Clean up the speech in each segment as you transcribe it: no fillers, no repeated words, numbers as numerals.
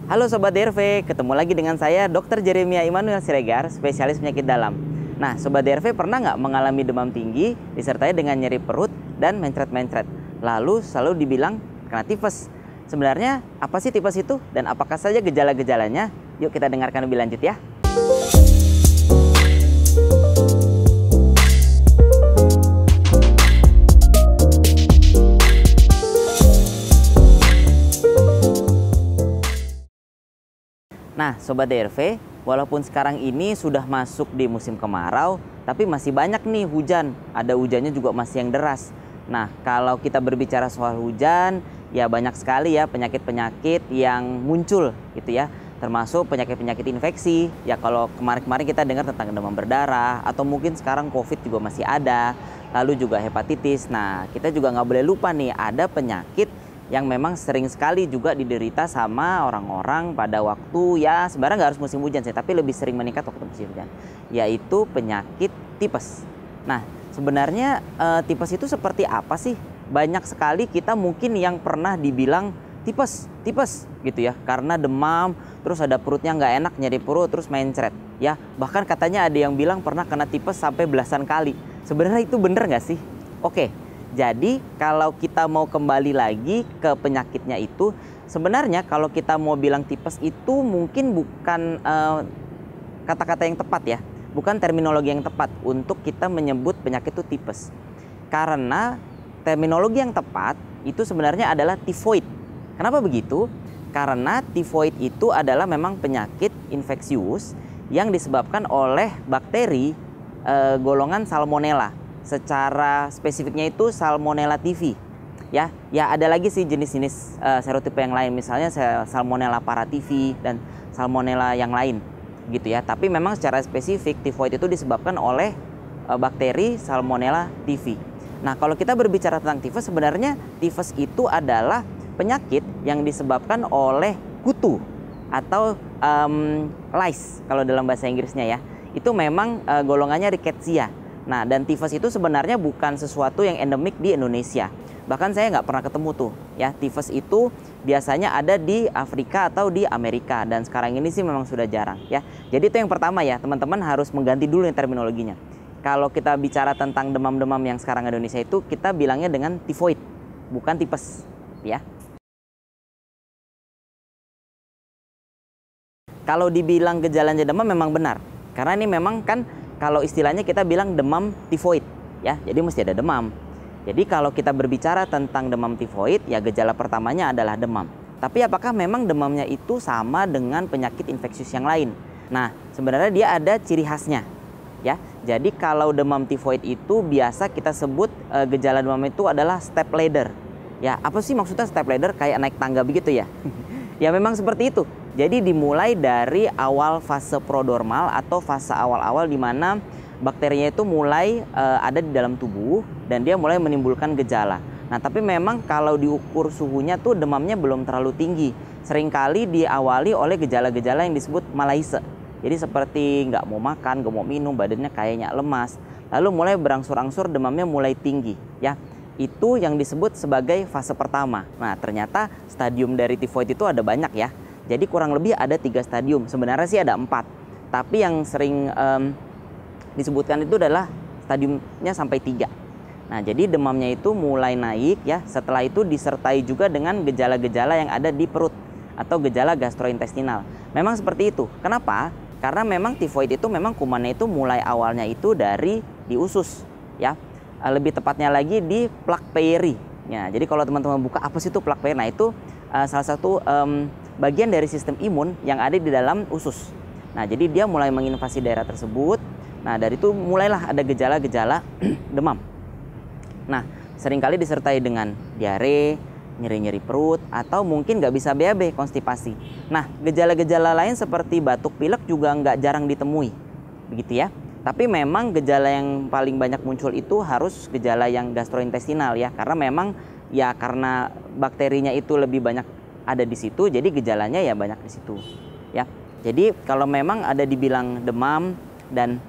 Halo Sobat DRV, ketemu lagi dengan saya Dr. Jeremia Immanuel Siregar, spesialis penyakit dalam. Nah, Sobat DRV pernah nggak mengalami demam tinggi disertai dengan nyeri perut dan mencret-mencret? Lalu selalu dibilang kena tipes. Sebenarnya apa sih tipes itu dan apakah saja gejala-gejalanya? Yuk kita dengarkan lebih lanjut ya. Nah, Sobat DRV, walaupun sekarang ini sudah masuk di musim kemarau, tapi masih banyak nih hujan. Ada hujannya juga masih yang deras. Nah, kalau kita berbicara soal hujan, ya banyak sekali ya penyakit-penyakit yang muncul gitu ya. Termasuk penyakit-penyakit infeksi. Ya kalau kemarin-kemarin kita dengar tentang demam berdarah, atau mungkin sekarang COVID juga masih ada. Lalu juga hepatitis. Nah, kita juga nggak boleh lupa nih, ada penyakit yang memang sering sekali juga diderita sama orang-orang pada waktu ya sebenarnya nggak harus musim hujan sih, tapi lebih sering meningkat waktu musim hujan, yaitu penyakit tipes. Nah, sebenarnya tipes itu seperti apa sih? Banyak sekali kita mungkin yang pernah dibilang tipes gitu ya, karena demam, terus ada perutnya nggak enak, nyeri perut, terus mencret ya. Bahkan katanya ada yang bilang pernah kena tipes sampai belasan kali. Sebenarnya itu bener nggak sih? Oke. Jadi kalau kita mau kembali lagi ke penyakitnya itu, sebenarnya kalau kita mau bilang tipes itu mungkin bukan kata-kata yang tepat ya, bukan terminologi yang tepat untuk kita menyebut penyakit itu tipes. Karena terminologi yang tepat itu sebenarnya adalah tifoid. Kenapa begitu? Karena tifoid itu adalah memang penyakit infeksius yang disebabkan oleh bakteri golongan Salmonella. Secara spesifiknya itu Salmonella typhi ya ada lagi sih jenis-jenis serotipe yang lain, misalnya Salmonella paratyphi dan Salmonella yang lain gitu ya. Tapi memang secara spesifik tifoid itu disebabkan oleh bakteri Salmonella typhi. Nah, kalau kita berbicara tentang tifus, sebenarnya tifus itu adalah penyakit yang disebabkan oleh kutu atau lice kalau dalam bahasa Inggrisnya ya. Itu memang golongannya Rickettsia. Nah, dan tifus itu sebenarnya bukan sesuatu yang endemik di Indonesia. Bahkan saya nggak pernah ketemu tuh ya. Tifus itu biasanya ada di Afrika atau di Amerika, dan sekarang ini sih memang sudah jarang ya. Jadi itu yang pertama ya, teman-teman harus mengganti dulu yang terminologinya. Kalau kita bicara tentang demam-demam yang sekarang Indonesia itu, kita bilangnya dengan tifoid, bukan tipes ya. Kalau dibilang gejalanya demam memang benar, karena ini memang kan kalau istilahnya kita bilang demam tifoid ya, jadi mesti ada demam. Jadi kalau kita berbicara tentang demam tifoid ya, gejala pertamanya adalah demam. Tapi apakah memang demamnya itu sama dengan penyakit infeksius yang lain? Nah, sebenarnya dia ada ciri khasnya ya. Jadi kalau demam tifoid itu biasa kita sebut gejala demam itu adalah step ladder. Ya, apa sih maksudnya step ladder? Kayak naik tangga begitu ya. Ya memang seperti itu. Jadi dimulai dari awal fase prodormal atau fase awal-awal di mana bakterinya itu mulai ada di dalam tubuh dan dia mulai menimbulkan gejala. Nah, tapi memang kalau diukur suhunya tuh demamnya belum terlalu tinggi. Seringkali diawali oleh gejala-gejala yang disebut malaise. Jadi seperti nggak mau makan, nggak mau minum, badannya kayaknya lemas. Lalu mulai berangsur-angsur demamnya mulai tinggi ya. Itu yang disebut sebagai fase pertama. Nah, ternyata stadium dari tifoid itu ada banyak ya. Jadi kurang lebih ada 3 stadium. Sebenarnya sih ada 4. Tapi yang sering disebutkan itu adalah stadiumnya sampai 3. Nah, jadi demamnya itu mulai naik ya. Setelah itu disertai juga dengan gejala-gejala yang ada di perut atau gejala gastrointestinal. Memang seperti itu. Kenapa? Karena memang tifoid itu memang kumannya itu mulai awalnya itu dari di usus ya. Lebih tepatnya lagi di plak Peyery. Ya, jadi kalau teman-teman buka apa sih itu plak Peyery? Nah, itu salah satu bagian dari sistem imun yang ada di dalam usus. Nah, jadi dia mulai menginvasi daerah tersebut. Nah, dari itu mulailah ada gejala-gejala demam. Nah, seringkali disertai dengan diare, nyeri-nyeri perut, atau mungkin nggak bisa BAB, konstipasi. Nah, gejala-gejala lain seperti batuk pilek juga nggak jarang ditemui. Begitu ya. Tapi memang gejala yang paling banyak muncul itu harus gejala yang gastrointestinal ya. Karena memang ya karena bakterinya itu lebih banyak ada di situ, jadi gejalanya ya banyak di situ ya. Jadi kalau memang ada dibilang demam dan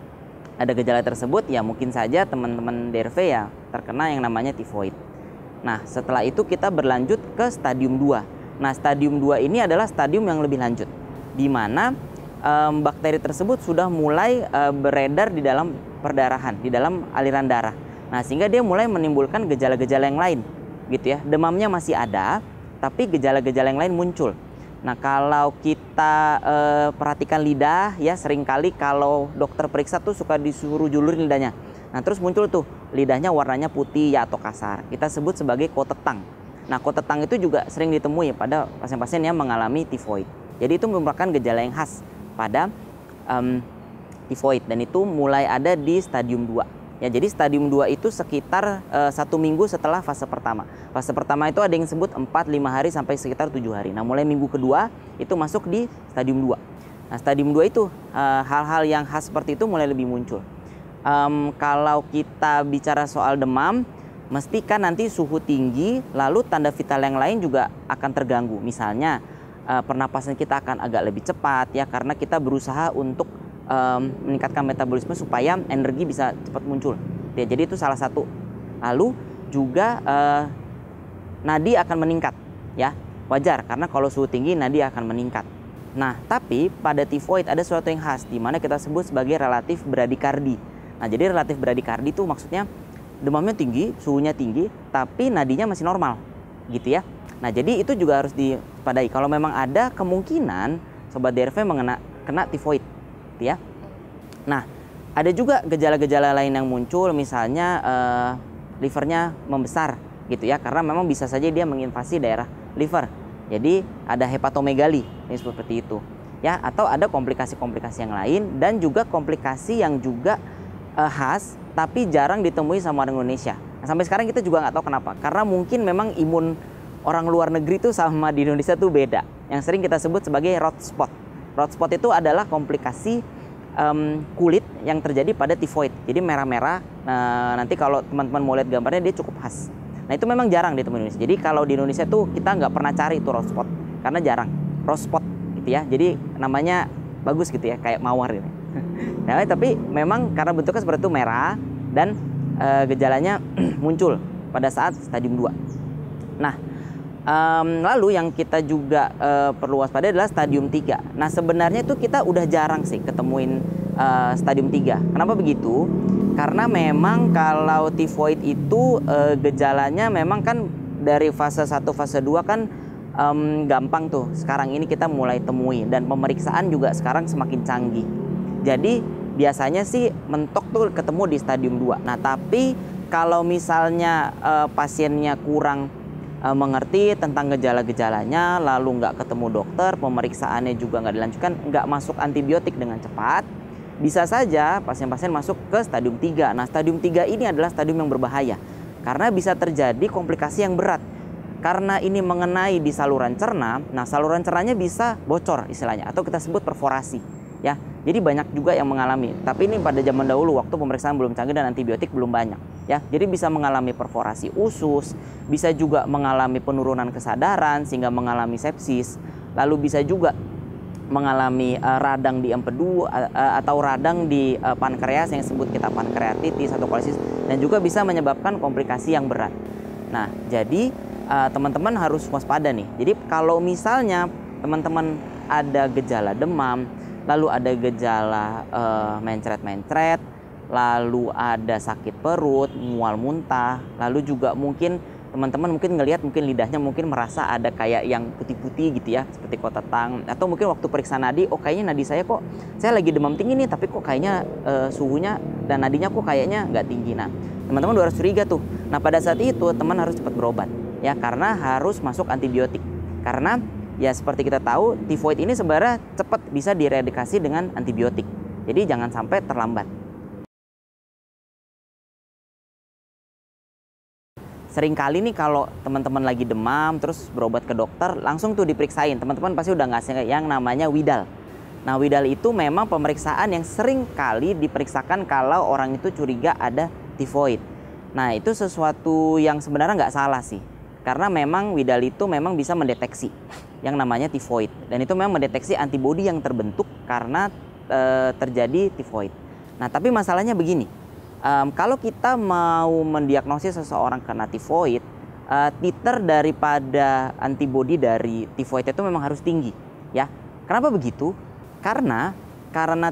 ada gejala tersebut, ya mungkin saja teman-teman DRV ya terkena yang namanya tifoid. Nah, setelah itu kita berlanjut ke stadium 2. Nah, stadium 2 ini adalah stadium yang lebih lanjut, di mana bakteri tersebut sudah mulai beredar di dalam perdarahan, di dalam aliran darah. Nah, sehingga dia mulai menimbulkan gejala-gejala yang lain, gitu ya. Demamnya masih ada, tapi gejala-gejala yang lain muncul. Nah, kalau kita perhatikan lidah, ya seringkali kalau dokter periksa tuh suka disuruh julurin lidahnya. Nah, terus muncul tuh lidahnya warnanya putih ya atau kasar. Kita sebut sebagai kotetang. Nah, kotetang itu juga sering ditemui pada pasien-pasien yang mengalami tifoid. Jadi itu merupakan gejala yang khas pada tifoid, dan itu mulai ada di stadium 2. Ya, jadi stadium 2 itu sekitar 1 minggu setelah fase pertama. Fase pertama itu ada yang disebut 4-5 hari sampai sekitar 7 hari. Nah, mulai minggu kedua itu masuk di stadium 2. Nah, stadium 2 itu hal-hal yang khas seperti itu mulai lebih muncul. Kalau kita bicara soal demam, mesti kan nanti suhu tinggi, lalu tanda vital yang lain juga akan terganggu. Misalnya pernapasan kita akan agak lebih cepat ya, karena kita berusaha untuk meningkatkan metabolisme supaya energi bisa cepat muncul. Ya, jadi itu salah satu. Lalu juga nadi akan meningkat ya. Wajar karena kalau suhu tinggi nadi akan meningkat. Nah, tapi pada tifoid ada sesuatu yang khas di mana kita sebut sebagai relatif bradikardi. Nah, jadi relatif bradikardi itu maksudnya demamnya tinggi, suhunya tinggi, tapi nadinya masih normal, gitu ya. Nah, jadi itu juga harus dipadai. Kalau memang ada kemungkinan sobat DRV kena tifoid, gitu ya. Nah, ada juga gejala-gejala lain yang muncul, misalnya livernya membesar, gitu ya, karena memang bisa saja dia menginvasi daerah liver. Jadi ada hepatomegali, ini seperti itu, ya. Atau ada komplikasi-komplikasi yang lain, dan juga komplikasi yang juga khas tapi jarang ditemui sama orang Indonesia. Nah, sampai sekarang kita juga nggak tahu kenapa. Karena mungkin memang imun orang luar negeri itu sama di Indonesia tuh beda. Yang sering kita sebut sebagai rot spot. Rot spot itu adalah komplikasi kulit yang terjadi pada tifoid. Jadi merah-merah. Nanti kalau teman-teman mau lihat gambarnya dia cukup khas. Nah, itu memang jarang ditemui di Indonesia. Jadi kalau di Indonesia tuh kita nggak pernah cari itu rot spot karena jarang. Rot spot gitu ya. Jadi namanya bagus gitu ya, kayak mawar gitu. Nah, tapi memang karena bentuknya seperti itu merah dan gejalanya muncul pada saat stadium 2. Nah, lalu yang kita juga perlu waspada adalah stadium 3. Nah, sebenarnya itu kita udah jarang sih ketemuin stadium 3. Kenapa begitu? Karena memang kalau tifoid itu gejalanya memang kan dari fase 1 fase 2 kan gampang tuh. Sekarang ini kita mulai temui dan pemeriksaan juga sekarang semakin canggih. Jadi biasanya sih mentok tuh ketemu di stadium 2. Nah, tapi kalau misalnya pasiennya kurang mengerti tentang gejala-gejalanya, lalu nggak ketemu dokter, pemeriksaannya juga nggak dilanjutkan, nggak masuk antibiotik dengan cepat, bisa saja pasien-pasien masuk ke stadium 3. Nah, stadium 3 ini adalah stadium yang berbahaya karena bisa terjadi komplikasi yang berat. Karena ini mengenai di saluran cerna, nah saluran cernanya bisa bocor istilahnya, atau kita sebut perforasi ya. Jadi banyak juga yang mengalami, tapi ini pada zaman dahulu waktu pemeriksaan belum canggih dan antibiotik belum banyak ya. Jadi bisa mengalami perforasi usus, bisa juga mengalami penurunan kesadaran sehingga mengalami sepsis, lalu bisa juga mengalami radang di empedu atau radang di pankreas yang disebut kita pankreatitis atau kolisis, dan juga bisa menyebabkan komplikasi yang berat. Nah, jadi teman-teman harus waspada nih. Jadi kalau misalnya teman-teman ada gejala demam, lalu ada gejala mencret-mencret, lalu ada sakit perut, mual muntah, lalu juga mungkin teman-teman mungkin ngelihat mungkin lidahnya mungkin merasa ada kayak yang putih-putih gitu ya, seperti kotetang, atau mungkin waktu periksa nadi, oh kayaknya nadi saya kok, saya lagi demam tinggi nih, tapi kok kayaknya suhunya dan nadinya kok kayaknya nggak tinggi. Nah, teman-teman harus curiga tuh. Nah, pada saat itu teman harus cepat berobat ya, karena harus masuk antibiotik. Karena ya seperti kita tahu, tifoid ini sebenarnya cepat bisa dieradikasi dengan antibiotik. Jadi jangan sampai terlambat. Seringkali nih kalau teman-teman lagi demam terus berobat ke dokter, langsung tuh diperiksain. Teman-teman pasti udah ngasih yang namanya Widal. Nah, Widal itu memang pemeriksaan yang sering kali diperiksakan kalau orang itu curiga ada tifoid. Nah, itu sesuatu yang sebenarnya nggak salah sih. Karena memang Widal itu memang bisa mendeteksi yang namanya tifoid. Dan itu memang mendeteksi antibodi yang terbentuk karena terjadi tifoid. Nah, tapi masalahnya begini. Kalau kita mau mendiagnosis seseorang kena tifoid, titer daripada antibodi dari tifoid itu memang harus tinggi, ya. Kenapa begitu? Karena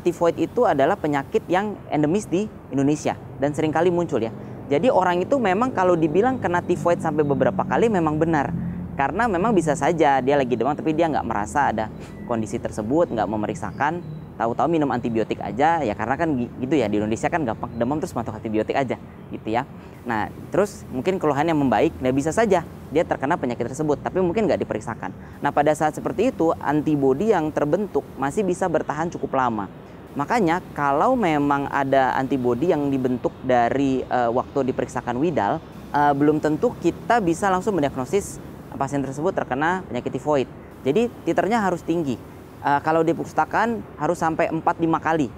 tifoid itu adalah penyakit yang endemis di Indonesia dan seringkali muncul, ya. Jadi orang itu memang kalau dibilang kena tifoid sampai beberapa kali memang benar. Karena memang bisa saja dia lagi demam tapi dia nggak merasa ada kondisi tersebut, nggak memeriksakan, tahu-tahu minum antibiotik aja, ya karena kan gitu ya, di Indonesia kan gampang demam terus masuk antibiotik aja gitu ya. Nah terus mungkin keluhannya membaik, nah bisa saja dia terkena penyakit tersebut tapi mungkin nggak diperiksakan. Nah pada saat seperti itu antibodi yang terbentuk masih bisa bertahan cukup lama. Makanya kalau memang ada antibodi yang dibentuk dari waktu diperiksakan Widal, belum tentu kita bisa langsung mendiagnosis pasien tersebut terkena penyakit tifoid. Jadi titernya harus tinggi. Kalau di perpustakaan harus sampai 4-5 kali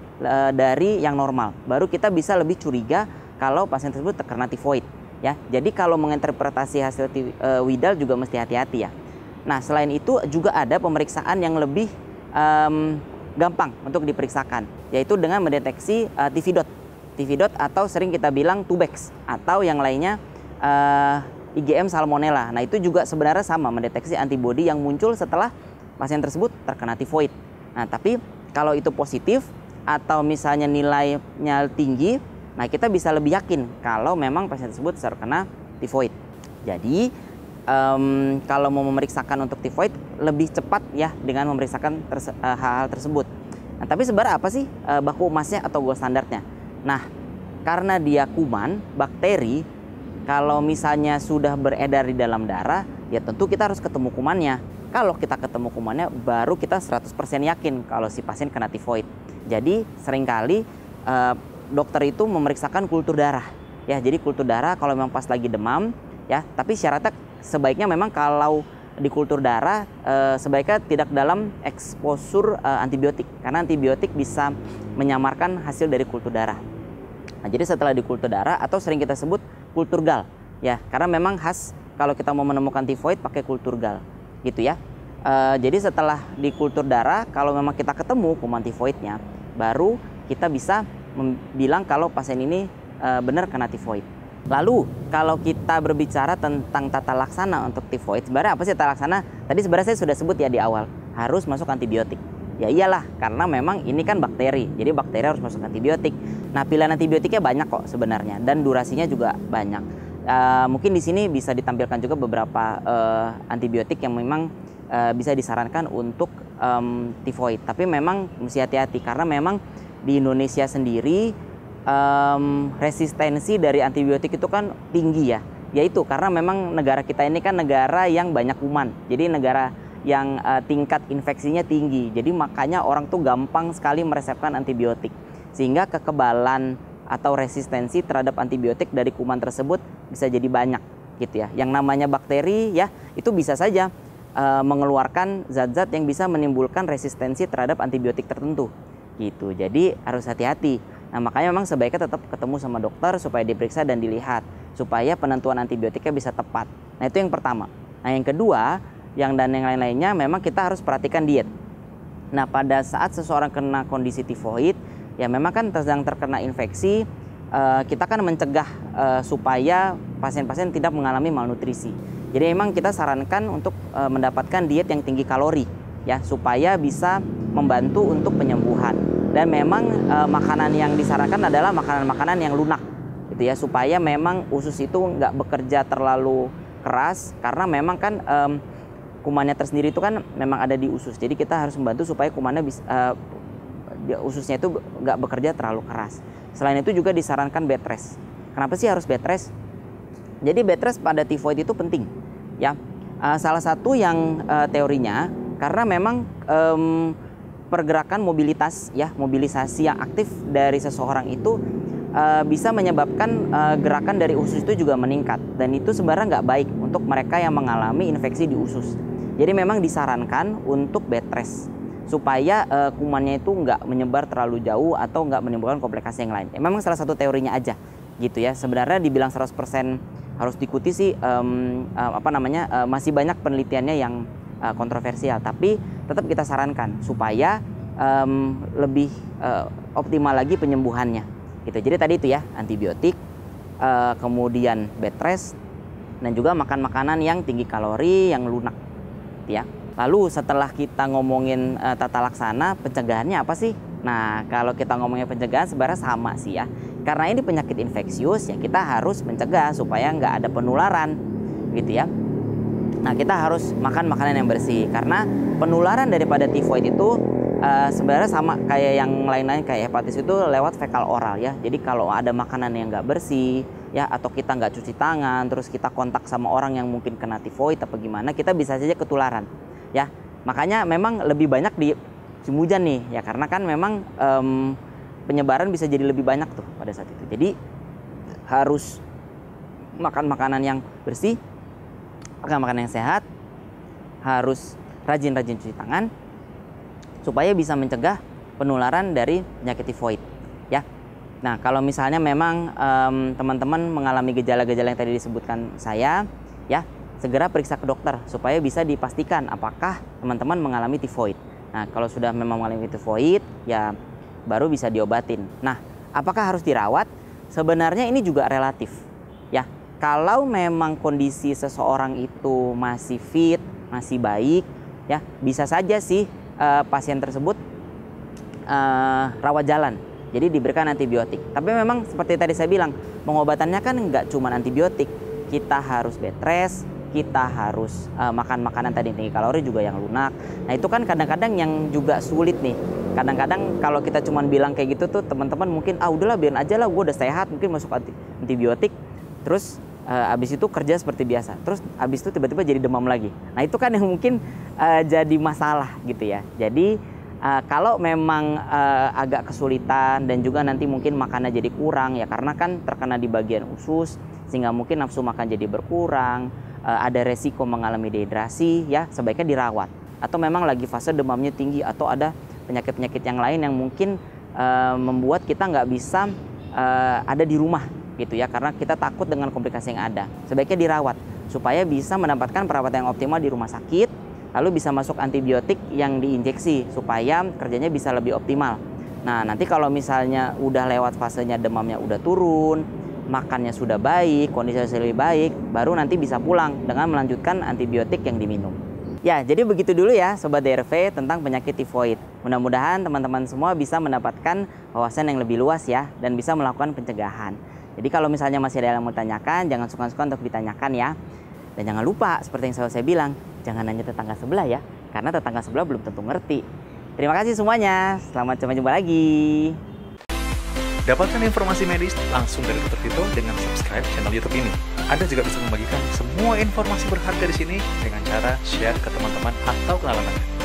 dari yang normal. Baru kita bisa lebih curiga kalau pasien tersebut terkena tifoid. Ya, jadi kalau menginterpretasi hasil Widal juga mesti hati-hati ya. Nah selain itu juga ada pemeriksaan yang lebih gampang untuk diperiksakan, yaitu dengan mendeteksi TB-dot atau sering kita bilang Tubex atau yang lainnya IgM Salmonella. Nah itu juga sebenarnya sama, mendeteksi antibodi yang muncul setelah pasien tersebut terkena tifoid. Nah tapi kalau itu positif atau misalnya nilainya tinggi, nah kita bisa lebih yakin kalau memang pasien tersebut terkena tifoid. Jadi kalau mau memeriksakan untuk tifoid lebih cepat ya dengan memeriksakan hal-hal tersebut. Nah tapi sebenarnya apa sih baku emasnya atau gold standarnya? Nah karena dia kuman, bakteri, kalau misalnya sudah beredar di dalam darah, ya tentu kita harus ketemu kumannya. Kalau kita ketemu kumannya, baru kita 100% yakin kalau si pasien kena tifoid. Jadi seringkali dokter itu memeriksakan kultur darah. Ya, jadi kultur darah kalau memang pas lagi demam, ya. Tapi syaratnya sebaiknya memang kalau di kultur darah sebaiknya tidak dalam eksposur antibiotik, karena antibiotik bisa menyamarkan hasil dari kultur darah. Nah, jadi setelah di kultur darah atau sering kita sebut kultur gal, ya, karena memang khas kalau kita mau menemukan tifoid pakai kultur gal, gitu ya. Jadi setelah di kultur darah, kalau memang kita ketemu kuman tifoidnya, baru kita bisa bilang kalau pasien ini benar kena tifoid. Lalu kalau kita berbicara tentang tata laksana untuk tifoid, sebenarnya apa sih tata laksana? Tadi sebenarnya saya sudah sebut ya di awal, harus masuk antibiotik. Ya iyalah, karena memang ini kan bakteri, jadi bakteri harus masuk antibiotik. Nah pilihan antibiotiknya banyak kok sebenarnya dan durasinya juga banyak. Mungkin di sini bisa ditampilkan juga beberapa antibiotik yang memang bisa disarankan untuk tifoid. Tapi memang mesti hati-hati karena memang di Indonesia sendiri resistensi dari antibiotik itu kan tinggi ya. Yaitu karena memang negara kita ini kan negara yang banyak kuman. Jadi negara yang tingkat infeksinya tinggi. Jadi makanya orang tuh gampang sekali meresepkan antibiotik. Sehingga kekebalan atau resistensi terhadap antibiotik dari kuman tersebut bisa jadi banyak gitu ya. Yang namanya bakteri ya itu bisa saja mengeluarkan zat-zat yang bisa menimbulkan resistensi terhadap antibiotik tertentu gitu. Jadi harus hati-hati. Nah makanya memang sebaiknya tetap ketemu sama dokter supaya diperiksa dan dilihat supaya penentuan antibiotiknya bisa tepat. Nah itu yang pertama. Nah yang kedua yang lain-lainnya memang kita harus perhatikan diet. Nah pada saat seseorang kena kondisi tifoid ya memang kan sedang terkena infeksi, kita kan mencegah supaya pasien-pasien tidak mengalami malnutrisi. Jadi memang kita sarankan untuk mendapatkan diet yang tinggi kalori ya supaya bisa membantu untuk penyembuhan. Dan memang makanan yang disarankan adalah makanan-makanan yang lunak gitu ya supaya memang usus itu nggak bekerja terlalu keras karena memang kan kumannya tersendiri itu kan memang ada di usus. Jadi kita harus membantu supaya kumannya bisa ususnya itu nggak bekerja terlalu keras. Selain itu juga disarankan bed rest. Kenapa sih harus bed rest? Jadi bed rest pada tifoid itu penting, ya. Salah satu yang teorinya karena memang pergerakan mobilitas, ya, mobilisasi yang aktif dari seseorang itu bisa menyebabkan gerakan dari usus itu juga meningkat dan itu sebenarnya nggak baik untuk mereka yang mengalami infeksi di usus. Jadi memang disarankan untuk bed rest supaya kumannya itu nggak menyebar terlalu jauh atau nggak menimbulkan komplikasi yang lain. Memang salah satu teorinya aja gitu ya. Sebenarnya dibilang 100% harus diikuti sih masih banyak penelitiannya yang kontroversial, tapi tetap kita sarankan supaya lebih optimal lagi penyembuhannya gitu. Jadi tadi itu ya antibiotik, kemudian bed rest, dan juga makan makanan yang tinggi kalori, yang lunak, ya. Lalu setelah kita ngomongin tata laksana, pencegahannya apa sih? Nah, kalau kita ngomongin pencegahan sebenarnya sama sih ya. Karena ini penyakit infeksius, ya kita harus mencegah supaya nggak ada penularan, gitu ya. Nah, kita harus makan makanan yang bersih, karena penularan daripada tifoid itu sebenarnya sama kayak yang lain-lain, kayak hepatitis itu lewat fekal oral ya. Jadi kalau ada makanan yang nggak bersih ya, atau kita nggak cuci tangan, terus kita kontak sama orang yang mungkin kena tifoid apa gimana, kita bisa saja ketularan ya. Makanya memang lebih banyak di musim hujan nih ya, karena kan memang penyebaran bisa jadi lebih banyak tuh pada saat itu. Jadi harus makan makanan yang bersih, makan makanan yang sehat, harus rajin-rajin cuci tangan supaya bisa mencegah penularan dari penyakit tifoid ya. Nah, kalau misalnya memang teman-teman mengalami gejala-gejala yang tadi disebutkan saya ya, segera periksa ke dokter supaya bisa dipastikan apakah teman-teman mengalami tifoid. Nah, kalau sudah memang mengalami tifoid ya baru bisa diobatin. Nah, apakah harus dirawat? Sebenarnya ini juga relatif ya. Kalau memang kondisi seseorang itu masih fit, masih baik ya, bisa saja sih pasien tersebut rawat jalan, jadi diberikan antibiotik. Tapi memang seperti tadi saya bilang, pengobatannya kan nggak cuma antibiotik, kita harus bed rest, kita harus makan makanan tadi tinggi kalori juga yang lunak. Nah, itu kan kadang-kadang yang juga sulit nih. Kadang-kadang kalau kita cuma bilang kayak gitu tuh, teman-teman mungkin udahlah biarin aja lah, gue udah sehat, mungkin masuk antibiotik, terus abis itu kerja seperti biasa, terus abis itu tiba-tiba jadi demam lagi. Nah, itu kan yang mungkin jadi masalah gitu ya. Jadi kalau memang agak kesulitan dan juga nanti mungkin makannya jadi kurang ya, karena kan terkena di bagian usus sehingga mungkin nafsu makan jadi berkurang, ada resiko mengalami dehidrasi ya, sebaiknya dirawat. Atau memang lagi fase demamnya tinggi, atau ada penyakit-penyakit yang lain yang mungkin membuat kita nggak bisa ada di rumah gitu ya, karena kita takut dengan komplikasi yang ada. Sebaiknya dirawat supaya bisa mendapatkan perawatan yang optimal di rumah sakit, lalu bisa masuk antibiotik yang diinjeksi supaya kerjanya bisa lebih optimal. Nah, nanti kalau misalnya udah lewat fasenya demamnya udah turun, makannya sudah baik, kondisinya lebih baik, baru nanti bisa pulang dengan melanjutkan antibiotik yang diminum. Ya, jadi begitu dulu ya Sobat DRV tentang penyakit tifoid. Mudah-mudahan teman-teman semua bisa mendapatkan wawasan yang lebih luas ya, dan bisa melakukan pencegahan. Jadi kalau misalnya masih ada yang mau tanyakan, jangan sungkan-sungkan untuk ditanyakan ya. Dan jangan lupa, seperti yang selalu saya bilang, jangan nanya tetangga sebelah ya, karena tetangga sebelah belum tentu ngerti. Terima kasih semuanya, selamat sampai jumpa lagi. Dapatkan informasi medis langsung dari Dr. Vito dengan subscribe channel YouTube ini. Anda juga bisa membagikan semua informasi berharga di sini dengan cara share ke teman-teman atau kenalan Anda.